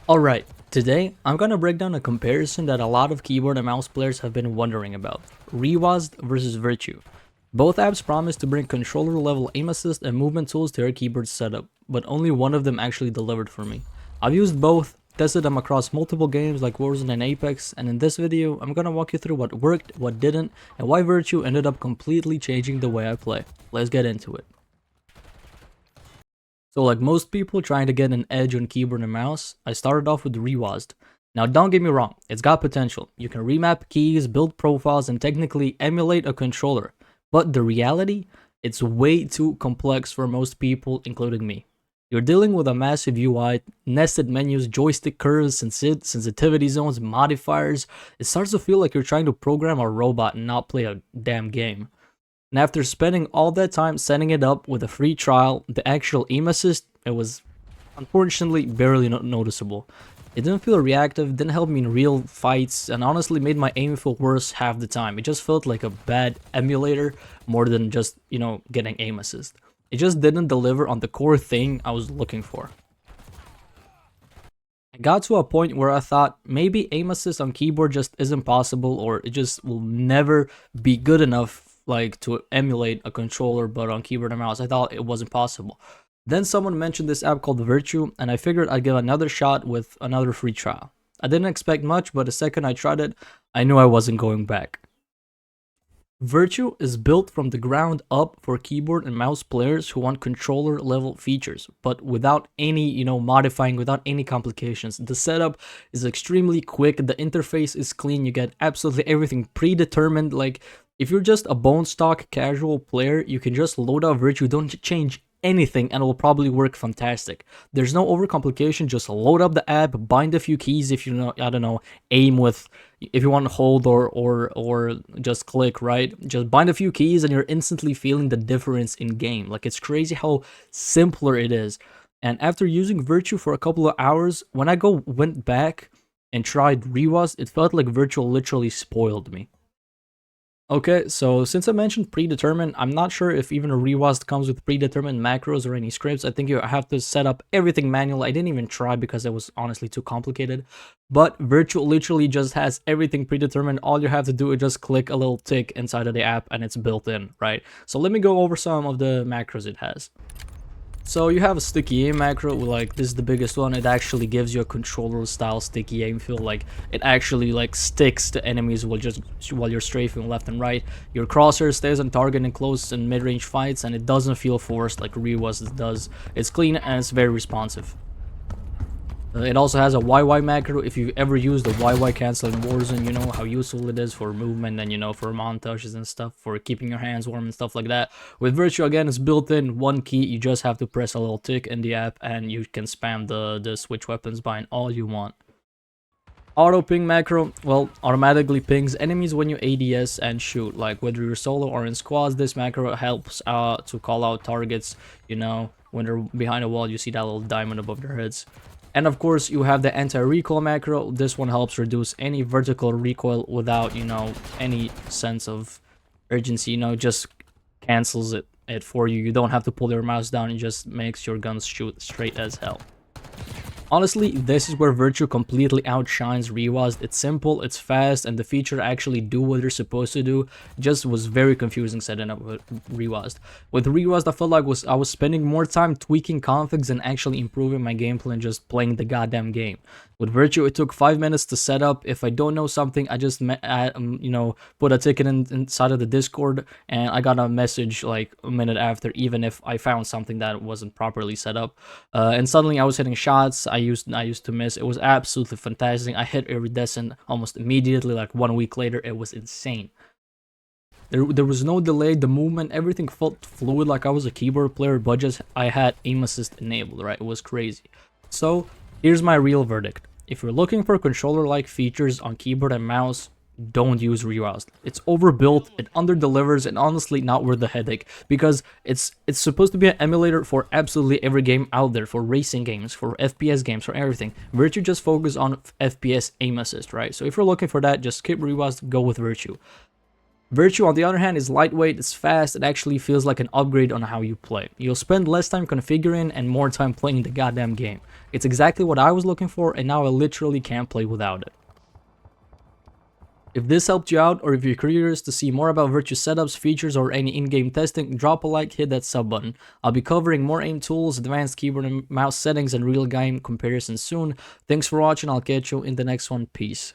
Alright, today I'm gonna break down a comparison that a lot of keyboard and mouse players have been wondering about. reWASD versus Virtue. Both apps promise to bring controller level aim assist and movement tools to your keyboard setup, but only one of them actually delivered for me. I've used both, tested them across multiple games like Warzone and Apex, and in this video I'm gonna walk you through what worked, what didn't, and why Virtue ended up completely changing the way I play. Let's get into it. So like most people trying to get an edge on keyboard and mouse, I started off with reWASD. Now don't get me wrong, it's got potential. You can remap keys, build profiles, and technically emulate a controller. But the reality, it's way too complex for most people, including me. You're dealing with a massive UI, nested menus, joystick curves, sensitivity zones, modifiers. It starts to feel like you're trying to program a robot and not play a damn game. And after spending all that time setting it up with a free trial, the actual aim assist, it was unfortunately barely noticeable. It didn't feel reactive, didn't help me in real fights, and honestly made my aim feel worse half the time. It just felt like a bad emulator more than just, getting aim assist. It just didn't deliver on the core thing I was looking for. I got to a point where I thought maybe aim assist on keyboard just isn't possible, or it just will never be good enough like to emulate a controller, but on keyboard and mouse I thought it wasn't possible. Then someone mentioned this app called Virtue, and I figured I'd give another shot with another free trial. I didn't expect much, but the second I tried it, I knew I wasn't going back. Virtue is built from the ground up for keyboard and mouse players who want controller level features, but without any, modifying, without any complications. The setup is extremely quick, the interface is clean, you get absolutely everything predetermined. Like, if you're just a bone stock casual player, you can just load up Virtue, don't change anything, and it will probably work fantastic. There's no overcomplication, just load up the app, bind a few keys if you know, I don't know, aim with, if you want to hold or just click, right? Just bind a few keys and you're instantly feeling the difference in game. Like, it's crazy how simpler it is. And after using Virtue for a couple of hours, when I went back and tried reWASD, it felt like Virtue literally spoiled me. Okay, so since I mentioned predetermined, I'm not sure if even a reWASD comes with predetermined macros or any scripts. I think you have to set up everything manual. I didn't even try because it was honestly too complicated. But Virtue literally just has everything predetermined. All you have to do is just click a little tick inside of the app and it's built in, right? So let me go over some of the macros it has. So you have a sticky aim macro, like this is the biggest one. It actually gives you a controller style sticky aim feel, like it actually like sticks to enemies while you're strafing left and right. Your crosshair stays on target in close and mid-range fights, and it doesn't feel forced like reWASD does. It's clean and it's very responsive. It also has a YY macro. If you've ever used the YY cancel in Warzone, you know how useful it is for movement and, for montages and stuff, for keeping your hands warm and stuff like that. With Virtue, again, it's built in, one key. You just have to press a little tick in the app and you can spam the switch weapons bind all you want. Auto ping macro, well, automatically pings enemies when you ADS and shoot. Like whether you're solo or in squads, this macro helps to call out targets, when they're behind a wall, you see that little diamond above their heads. And of course, you have the anti-recoil macro. This one helps reduce any vertical recoil without, any sense of urgency, just cancels it for you. You don't have to pull your mouse down, it just makes your guns shoot straight as hell. Honestly, this is where Virtue completely outshines reWASD. It's simple, it's fast, and the feature actually do what they're supposed to do. Just was very confusing setting up with reWASD. With reWASD, I felt like I was spending more time tweaking configs and actually improving my gameplay and just playing the goddamn game. With Virtue, it took 5 minutes to set up. If I don't know something, I just put a ticket inside of the Discord, and I got a message like a minute after, even if I found something that wasn't properly set up. And suddenly I was hitting shots I used to miss. It was absolutely fantastic. I hit iridescent almost immediately, like 1 week later. It was insane. There was no delay, the movement, everything felt fluid like I was a keyboard player, but just I had aim assist enabled, right? It was crazy. So here's my real verdict. If you're looking for controller-like features on keyboard and mouse, don't use reWASD. It's overbuilt, it underdelivers, and honestly not worth the headache, because it's supposed to be an emulator for absolutely every game out there, for racing games, for FPS games, for everything. Virtue just focus on FPS aim assist, right? So if you're looking for that, just skip reWASD, go with Virtue. Virtue, on the other hand, is lightweight, it's fast, it actually feels like an upgrade on how you play. You'll spend less time configuring and more time playing the goddamn game. It's exactly what I was looking for, and now I literally can't play without it. If this helped you out, or if you're curious to see more about Virtue setups, features, or any in-game testing, drop a like, hit that sub button. I'll be covering more aim tools, advanced keyboard and mouse settings, and real game comparisons soon. Thanks for watching, I'll catch you in the next one, peace.